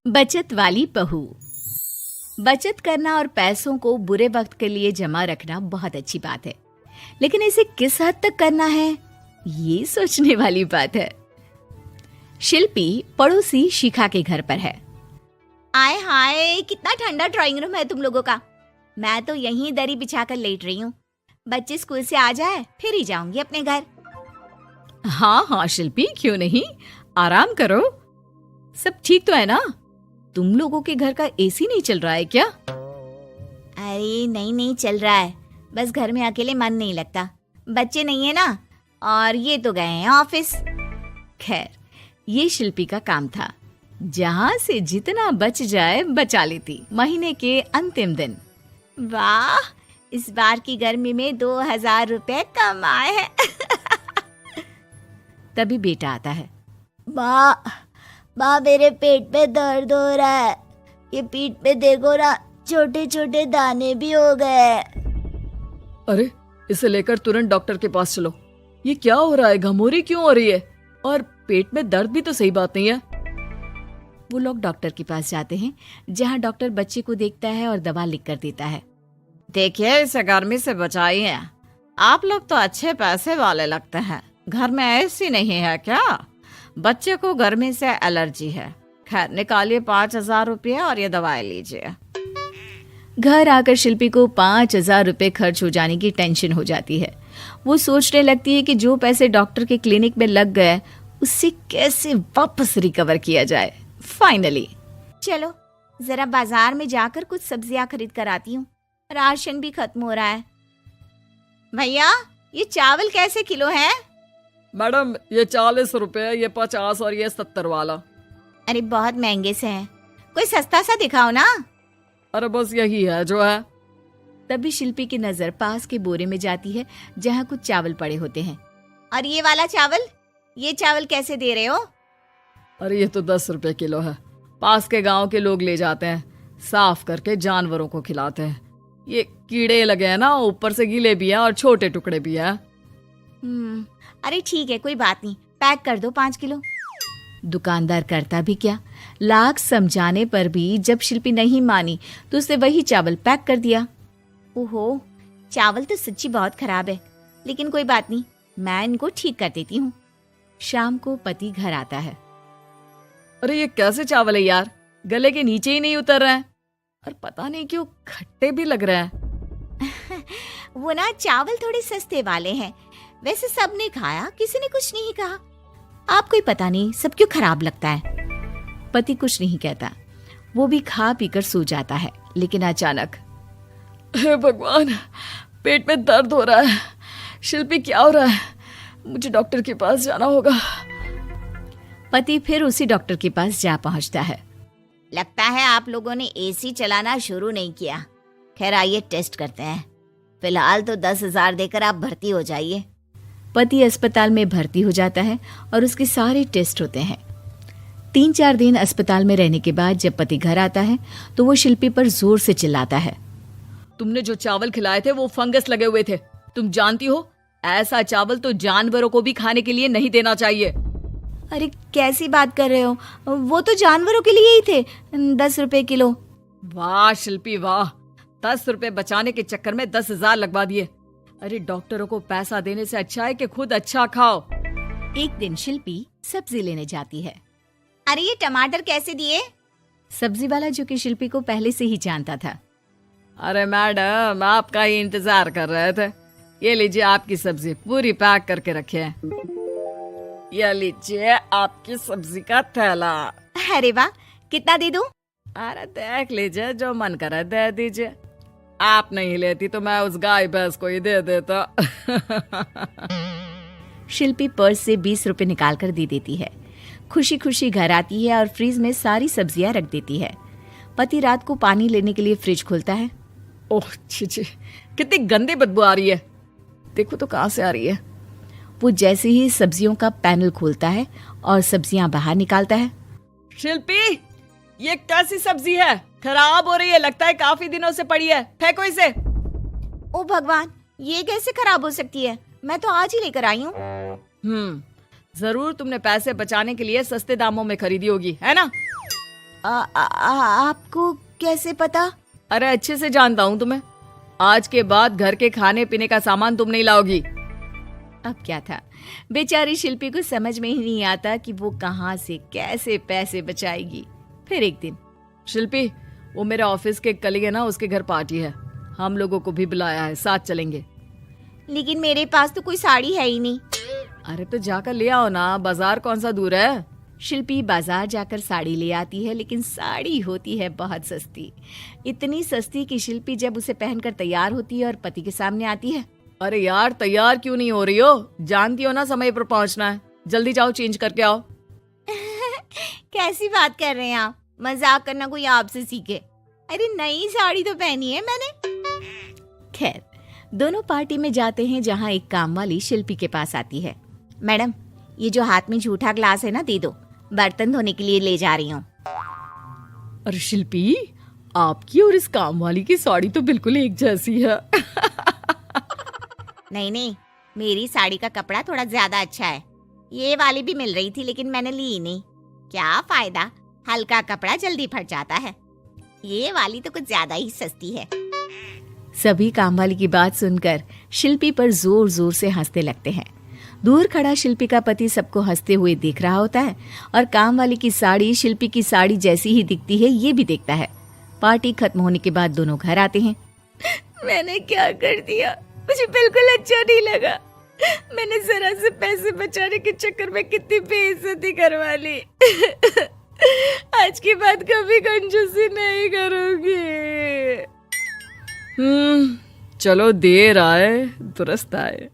बचत वाली बहू। बचत करना और पैसों को बुरे वक्त के लिए जमा रखना बहुत अच्छी बात है, लेकिन इसे किस हद तक करना है ये सोचने वाली बात है। शिल्पी पड़ोसी शिखा के घर पर है। आय हाय, कितना ठंडा ड्राइंग रूम है तुम लोगों का। मैं तो यहीं दरी बिछाकर लेट रही हूँ। बच्चे स्कूल से आ जाए फिर ही जाऊंगी अपने घर। हाँ हाँ शिल्पी, क्यों नहीं, आराम करो। सब ठीक तो है ना? तुम लोगों के घर का एसी नहीं चल रहा है क्या? अरे नहीं चल रहा है, बस घर में अकेले मन नहीं लगता। बच्चे नहीं है ना, और ये तो गए हैं ऑफिस। खैर, ये शिल्पी का काम था, जहां से जितना बच जाए बचा लेती महीने के अंतिम दिन। वाह, इस बार की गर्मी में 2000 रुपए कम आए हैं। तभी बेटा आता है। माँ मेरे पेट में दर्द हो रहा है। ये पीठ पे देखो ना, छोटे छोटे दाने भी हो गए। अरे, इसे लेकर तुरंत डॉक्टर के पास चलो। ये क्या हो रहा है? घमोरी क्यों हो रही है? और पेट में दर्द भी तो सही बात नहीं है। वो लोग डॉक्टर के पास जाते हैं, जहाँ डॉक्टर बच्चे को देखता है और दवा लिख कर देता है। देखिए, इसे गर्मी से बचाइए। आप लोग तो अच्छे पैसे वाले लगते हैं। घर में ऐसी नहीं है क्या? बच्चे को गर्मी से एलर्जी है। खैर, निकालिए 5000 रुपये और ये दवाई लीजिए। घर आकर शिल्पी को 5000 रुपये खर्च हो जाने की टेंशन हो जाती है। वो सोचने लगती है कि जो पैसे डॉक्टर के क्लिनिक में लग गए उससे कैसे वापस रिकवर किया जाए। फाइनली, चलो जरा बाजार में जाकर कुछ सब्जियां खरीद कर आती हूँ। राशन भी खत्म हो रहा है। भैया, ये चावल कैसे किलो है? मैडम, ये 40 रुपए, ये 50 और ये 70 वाला। अरे बहुत महंगे से हैं, कोई सस्ता सा दिखाओ ना। अरे बस यही है जो है। तभी शिल्पी की नजर पास के बोरे में जाती है, जहाँ कुछ चावल पड़े होते हैं। और ये वाला चावल, ये चावल कैसे दे रहे हो? अरे ये तो 10 रुपए किलो है। पास के गांव के लोग ले जाते हैं, साफ करके जानवरों को खिलाते हैं। ये कीड़े लगे हैं ना, ऊपर से गीले भी हैं और छोटे टुकड़े भी हैं। अरे ठीक है, कोई बात नहीं, पैक कर दो 5 किलो। दुकानदार करता भी क्या, लाख समझाने पर भी जब शिल्पी नहीं मानी तो उसने वही चावल पैक कर दिया। ओहो, चावल तो सच्ची बहुत खराब है, लेकिन कोई बात नहीं, मैं इनको ठीक कर देती हूँ। शाम को पति घर आता है। अरे ये कैसे चावल है यार, गले के नीचे ही नहीं उतर रहा है और पता नहीं क्यों खट्टे भी लग रहा है। वो ना चावल थोड़े सस्ते वाले हैं, वैसे सबने खाया, किसी ने कुछ नहीं कहा। आपको ही पता नहीं सब क्यों खराब लगता है। पति कुछ नहीं कहता, वो भी खा पीकर सो जाता है। लेकिन अचानक, हे भगवान, पेट में दर्द हो रहा है। शिल्पी, क्या हो रहा है? मुझे डॉक्टर के पास जाना होगा। पति फिर उसी डॉक्टर के पास जा पहुंचता है। लगता है आप लोगों ने एसी चलाना शुरू नहीं किया। खैर, आइए टेस्ट करते हैं। फिलहाल तो 10,000 देकर आप भर्ती हो जाइए। पति अस्पताल में भर्ती हो जाता है और उसके सारे टेस्ट होते हैं। 3-4 दिन अस्पताल में रहने के बाद जब पति घर आता है तो वो शिल्पी पर जोर से चिल्लाता है। तुमने जो चावल खिलाए थे वो फंगस लगे हुए थे। तुम जानती हो, ऐसा चावल तो जानवरों को भी खाने के लिए नहीं देना चाहिए। अरे कैसी बात कर रहे हो, वो तो जानवरों के लिए ही थे। 10 रुपए किलो। वाह शिल्पी वाह, 10 रुपए बचाने के चक्कर में 10,000 लगवा दिए। अरे डॉक्टरों को पैसा देने से अच्छा है कि खुद अच्छा खाओ। एक दिन शिल्पी सब्जी लेने जाती है। अरे ये टमाटर कैसे दिए? सब्जी वाला, जो कि शिल्पी को पहले से ही जानता था। अरे मैडम, आपका ही इंतजार कर रहे थे। ये लीजिए आपकी सब्जी, पूरी पैक करके रखे है। ये लीजिए आपकी सब्जी का थैला। अरे वाह, कितना दे दूं? अरे देख लीजिए, जो मन करे दे दीजिए। आप नहीं लेती तो मैं उस गाय भैंस को ही दे देता। शिल्पी पर्स से 20 रुपए निकाल कर दे देती है। खुशी खुशी घर आती है और फ्रिज में सारी सब्जियां रख देती है। पति रात को पानी लेने के लिए फ्रिज खोलता है। ओह छी, कितनी गंदी बदबू आ रही है। देखो तो कहाँ से आ रही है। वो जैसे ही सब्जियों का पैनल खोलता है और सब्जियां बाहर निकालता है। शिल्पी, ये कैसी सब्जी है? खराब हो रही है, लगता है काफी दिनों से पड़ी है। फेंको इसे। ओ भगवान, ये कैसे खराब हो सकती है? मैं तो आज ही लेकर आई हूँ। जरूर तुमने पैसे बचाने के लिए सस्ते दामों में खरीदी होगी, है ना? आपको कैसे पता? अरे अच्छे से जानता हूँ तुम्हें। आज के बाद घर के खाने पीने का सामान तुम नहीं लाओगी। अब क्या था, बेचारी शिल्पी को समझ में ही नहीं आता कि वो कहाँ से कैसे पैसे बचाएगी। फिर एक दिन, शिल्पी, वो मेरे ऑफिस के कलीग है ना, उसके घर पार्टी है, हम लोगों को भी बुलाया है, साथ चलेंगे। लेकिन मेरे पास तो कोई साड़ी है ही नहीं। अरे तो जाकर ले आओ ना, बाजार कौन सा दूर है। शिल्पी बाजार जाकर साड़ी ले आती है, लेकिन साड़ी होती है बहुत सस्ती। इतनी सस्ती कि शिल्पी जब उसे पहनकर तैयार होती है और पति के सामने आती है। अरे यार, तैयार क्यों नहीं हो रही हो? जानती हो ना समय पर पहुंचना है। जल्दी जाओ, चेंज करके आओ। कैसी बात कर रहे हैं आप? मजाक करना कोई आपसे सीखे। अरे नई साड़ी तो पहनी है मैंने। खैर, दोनों पार्टी में जाते हैं, जहाँ एक काम वाली शिल्पी के पास आती है। मैडम, ये जो हाथ में झूठा ग्लास है ना, दे दो, बर्तन धोने के लिए ले जा रही हूँ। अरे शिल्पी, आपकी और इस काम वाली की साड़ी तो बिल्कुल एक जैसी है। नहीं, मेरी साड़ी का कपड़ा थोड़ा ज्यादा अच्छा है। ये वाली भी मिल रही थी, लेकिन मैंने ली ही नहीं। क्या फायदा, हल्का कपड़ा जल्दी फट जाता है। ये वाली तो कुछ ज्यादा ही सस्ती है। सभी काम वाली की बात सुनकर शिल्पी पर जोर जोर से हंसने लगते हैं। दूर खड़ा शिल्पी का पति सबको हंसते हुए देख रहा होता है और काम वाली की साड़ी शिल्पी की साड़ी जैसी ही दिखती है, ये भी देखता है। पार्टी खत्म होने के बाद दोनों घर आते हैं। मैंने क्या कर दिया, मुझे बिल्कुल अच्छा नहीं लगा। मैंने जरा से पैसे बचाने के चक्कर में कितनी बेइज्जती करवा ली। आज के बाद कभी कंजूसी नहीं करूंगी। चलो, देर आए दुरुस्त आए।